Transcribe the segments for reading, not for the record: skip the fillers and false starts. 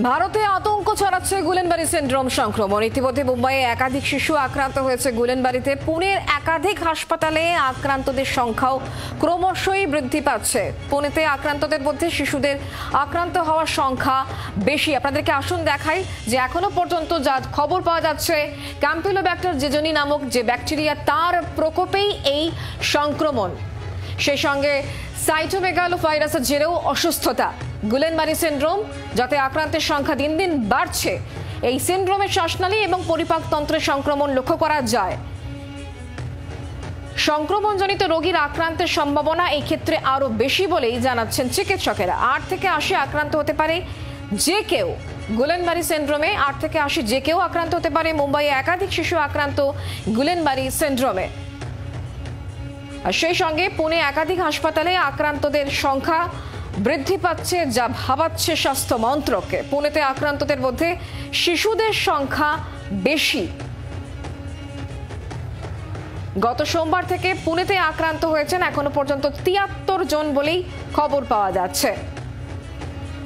ভারতে আতঙ্ক ছড়াচ্ছে গুলেনবাড়ি সিন্ড্রোম সংক্রমণ। ইতিমধ্যে মুম্বাইয়ে একাধিক শিশু আক্রান্ত হয়েছে গুলেনবাড়িতে। পুনের একাধিক হাসপাতালে আক্রান্তদের সংখ্যাও ক্রমশই বৃদ্ধি পাচ্ছে। পুনেতে আক্রান্তদের মধ্যে শিশুদের আক্রান্ত হওয়ার সংখ্যা বেশি। আপনাদেরকে আসুন দেখাই যে এখনো পর্যন্ত যা খবর পাওয়া যাচ্ছে, ক্যাম্পিলোব্যাক্টার জেজনি নামক যে ব্যাকটেরিয়া, তার প্রকোপেই এই সংক্রমণ। সেই সঙ্গে সাইটোমেগালোভাইরাসের জেরেও অসুস্থতা। গুলেনবাড়ি সিন্ড্রোম, যাতে আক্রান্তের সংখ্যা দিন দিন বাড়ছে। এই সিন্ড্রোমে শ্বাসনালী এবং পরিপাকতন্ত্রের সংক্রমণ লক্ষ্য করা যায়। সংক্রমণজনিত রোগীর আক্রান্তের সম্ভাবনা এই ক্ষেত্রে আরো বেশি বলেই জানাচ্ছেন চিকিৎসকেরা। 8 থেকে 80 আক্রান্ত হতে পারে যে কেউ। গুলেনবাড়ি সিন্ড্রোমে 8 থেকে 80 যে কেউ আক্রান্ত হতে পারে। মুম্বাইয়ে একাধিক শিশু আক্রান্ত গুলেনবাড়ি সিন্ড্রোমে। আর সেই সঙ্গে পুনে একাধিক হাসপাতালে আক্রান্তদের সংখ্যা বৃদ্ধি পাচ্ছে, যা ভাবাচ্ছে স্বাস্থ্য মন্ত্রককে। পুনেতে আক্রান্তদের মধ্যে শিশুদের সংখ্যা বেশি। গত সোমবার থেকে পুনেতে আক্রান্ত হয়েছেন এখনো পর্যন্ত 73 জন বলেই খবর পাওয়া যাচ্ছে।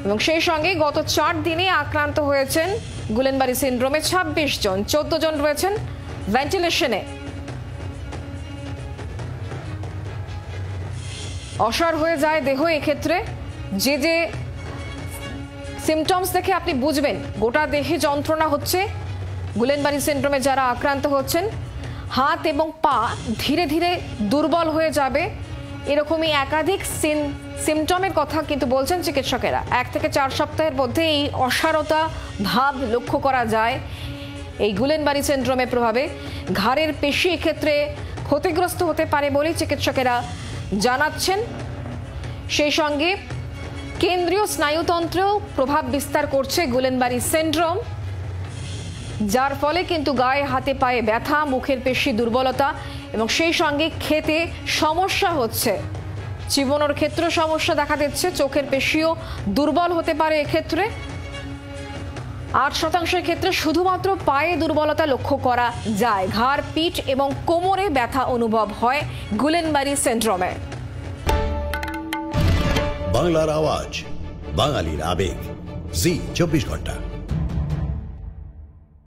এবং সেই সঙ্গে গত 4 দিনে আক্রান্ত হয়েছেন গুলেনবাড়ি সিন্ড্রোমে 26 জন। 14 জন রয়েছেন ভেন্টিলেশনে। অসাড় হয়ে যায় দেহ। এক্ষেত্রে যে যে সিমটমস দেখে আপনি বুঝবেন গোটা দেহে যন্ত্রণা হচ্ছে। গুলেনবাড়ি সিন্ড্রোমে যারা আক্রান্ত হচ্ছেন, হাত এবং পা ধীরে ধীরে দুর্বল হয়ে যাবে, এরকমই একাধিক সিমটমের কথা কিন্তু বলছেন চিকিৎসকেরা। 1 থেকে 4 সপ্তাহের মধ্যে এই অসাড়তা ভাব লক্ষ্য করা যায় এই গুলেনবাড়ি সিন্ড্রোমের প্রভাবে। ঘাড়ের পেশি এক্ষেত্রে ক্ষতিগ্রস্ত হতে পারে বলেই চিকিৎসকেরা জানাচ্ছেন। সেই সঙ্গে কেন্দ্রীয় স্নায়ুতন্ত্রেও প্রভাব বিস্তার করছে গুলেনবাড়ি সিন্ড্রোম, যার ফলে কিন্তু গায়ে হাতে পায়ে ব্যথা, মুখের পেশি দুর্বলতা এবং সেই সঙ্গে খেতে সমস্যা হচ্ছে। চিবানোর ক্ষেত্রে সমস্যা দেখা দিচ্ছে। চোখের পেশিও দুর্বল হতে পারে এক্ষেত্রে। 8% ক্ষেত্রে শুধুমাত্র পায়ে দুর্বলতা লক্ষ্য করা যায়। ঘাড়, পিঠ এবং কোমরে ব্যথা অনুভব হয় গুলেনবাড়ি সিন্ড্রোমে। বাংলার আওয়াজ, বাঙালির আবেগ, জি 24 ঘন্টা।